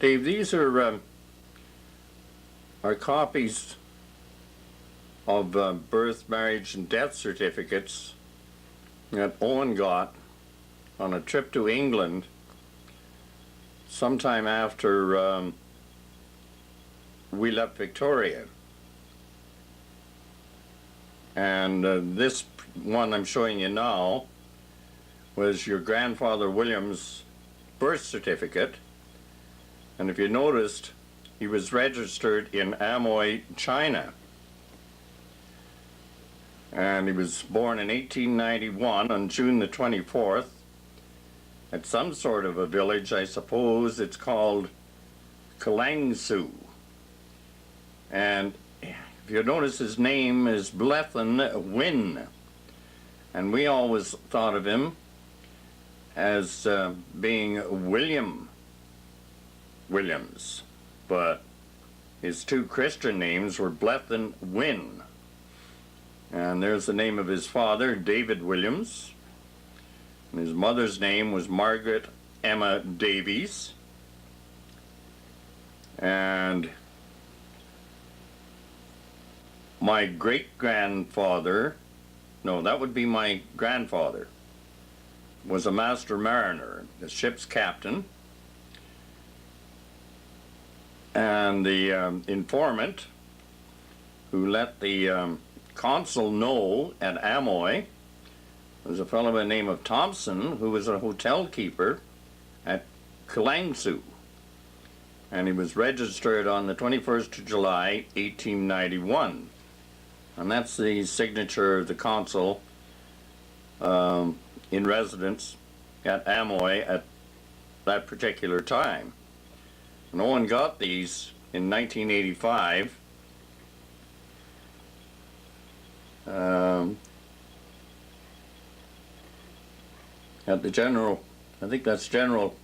Dave, these are copies of birth, marriage, and death certificates that Owen got on a trip to England sometime after we left Victoria. And this one I'm showing you now was your grandfather William's birth certificate. And if you noticed, he was registered in Amoy, China. And he was born in 1891 on June the 24th at some sort of a village. I suppose it's called Kalangsu. And if you notice, his name is Blethen Wynne. And we always thought of him as being William Williams, but his two Christian names were Blethen Wynne. And there's the name of his father, David Williams. And his mother's name was Margaret Emma Davies. And my great-grandfather, no, that would be my grandfather, was a master mariner, the ship's captain. And the informant who let the consul know at Amoy was a fellow by the name of Thompson, who was a hotel keeper at Kalangsu. And he was registered on the 21st of July, 1891. And that's the signature of the consul in residence at Amoy at that particular time. And Owen got these in 1985. At the General, I think that's General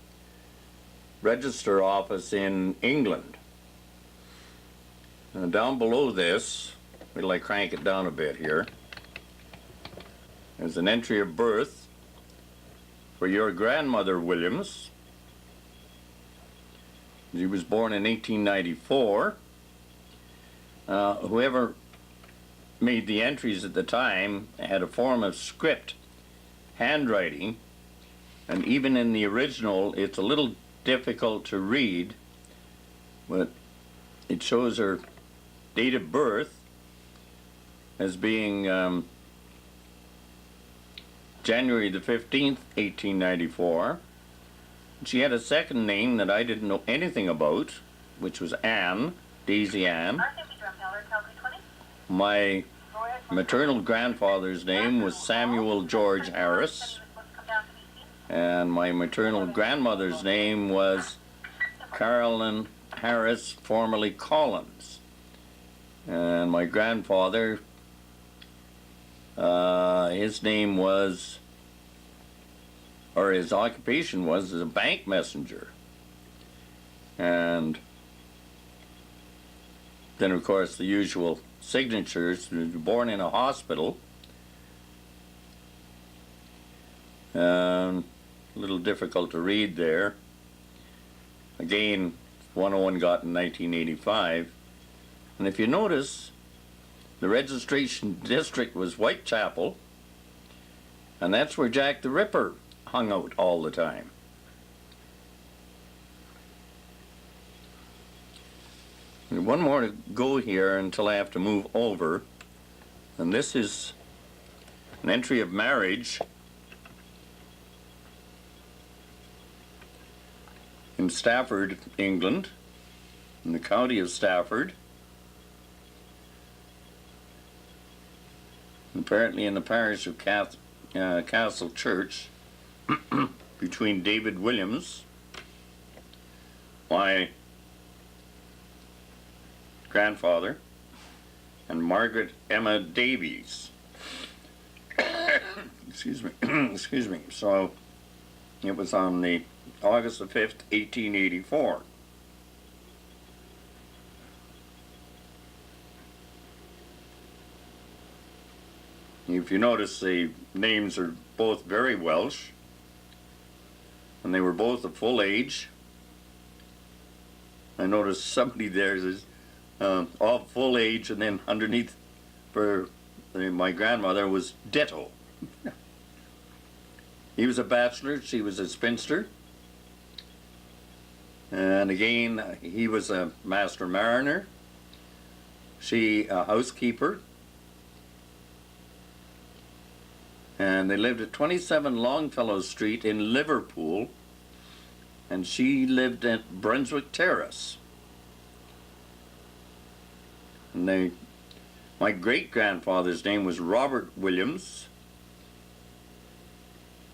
Register Office in England. And down below this, wait till I crank it down a bit here, there's an entry of birth for your grandmother Williams. He was born in 1894. Whoever made the entries at the time had a form of script handwriting, and even in the original it's a little difficult to read, but it shows her date of birth as being January the 15th, 1894. She had a second name that I didn't know anything about, which was Anne, Daisy Ann. My maternal grandfather's name was Samuel George Harris, and my maternal grandmother's name was Carolyn Harris, formerly Collins. And my grandfather, his name was, or his occupation was, as a bank messenger. And then, of course, the usual signatures. Born in a hospital. A little difficult to read there. Again, one Owen got in 1985. And if you notice, the registration district was Whitechapel, and that's where Jack the Ripper hung out all the time. And one more to go here until I have to move over, and this is an entry of marriage in Stafford, England, in the county of Stafford, apparently in the parish of Castle Church, between David Williams, my grandfather, and Margaret Emma Davies. Excuse me. Excuse me. So it was on the August the 5th, 1884. If you notice, the names are both very Welsh, and they were both of full age. I noticed somebody there is all full age, and then underneath for my grandmother was ditto. He was a bachelor, she was a spinster. And again, he was a master mariner, she a housekeeper. And they lived at 27 Longfellow Street in Liverpool, and she lived at Brunswick Terrace. And my great-grandfather's name was Robert Williams,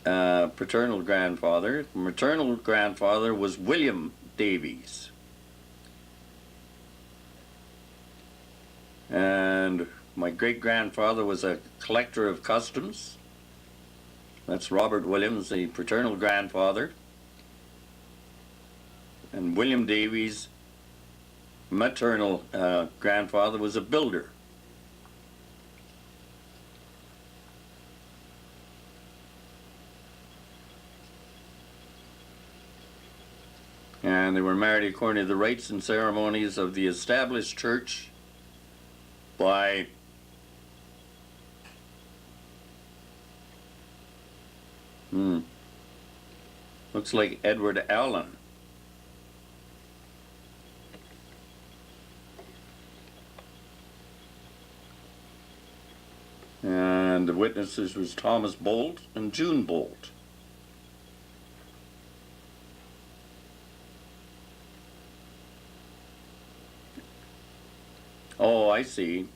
paternal grandfather. Maternal grandfather was William Davies. And my great-grandfather was a collector of customs. That's Robert Williams, the paternal grandfather. And William Davies, maternal grandfather, was a builder. And they were married according to the rites and ceremonies of the established church by looks like Edward Allen. And the witnesses was Thomas Bolt and June Bolt. Oh, I see.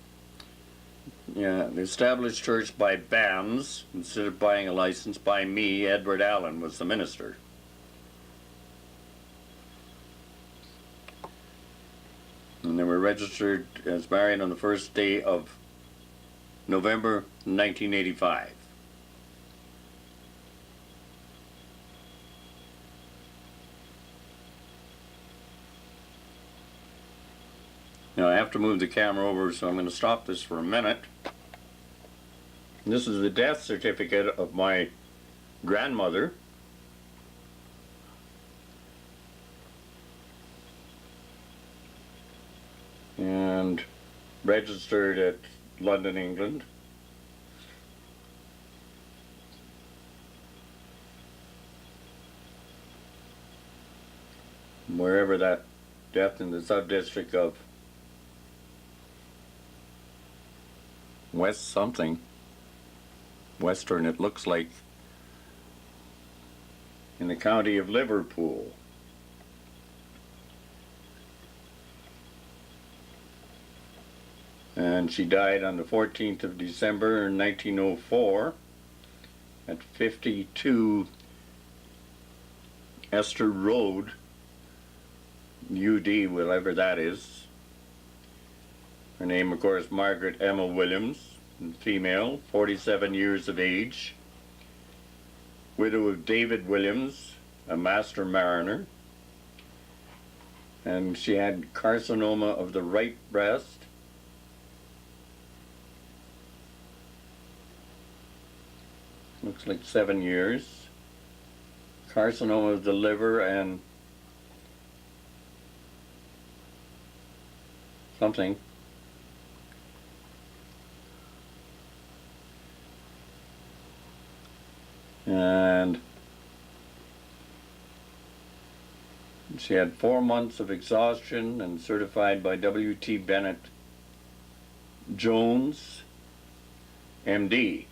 Yeah, the established church by bands, instead of buying a license by me, Edward Allen was the minister. And they were registered as married on the first day of November 1985. Now I have to move the camera over, so I'm going to stop this for a minute. This is the death certificate of my grandmother. And registered at London, England. Wherever that death in the sub-district of West something, Western it looks like, in the county of Liverpool. And she died on the 14th of December 1904 at 52 Esther Road, UD, whatever that is. Her name, of course, Margaret Emma Williams, female, 47 years of age, widow of David Williams, a master mariner, and she had carcinoma of the right breast, looks like 7 years, carcinoma of the liver, and something. And she had 4 months of exhaustion and certified by W.T. Bennett Jones, MD.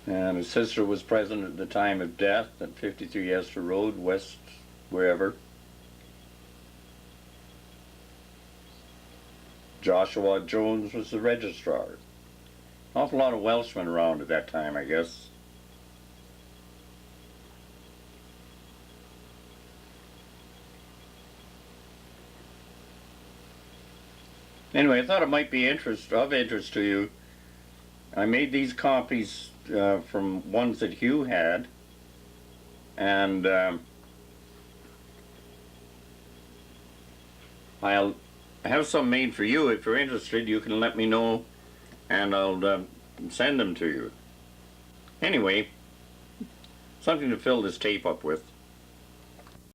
And his sister was present at the time of death at 53 Esther Road, West, wherever. Joshua Jones was the registrar. Awful lot of Welshmen around at that time, I guess. Anyway, I thought it might be of interest to you. I made these copies from ones that Hugh had, and I'll have some made for you. If you're interested, you can let me know, and I'll send them to you. Anyway, something to fill this tape up with.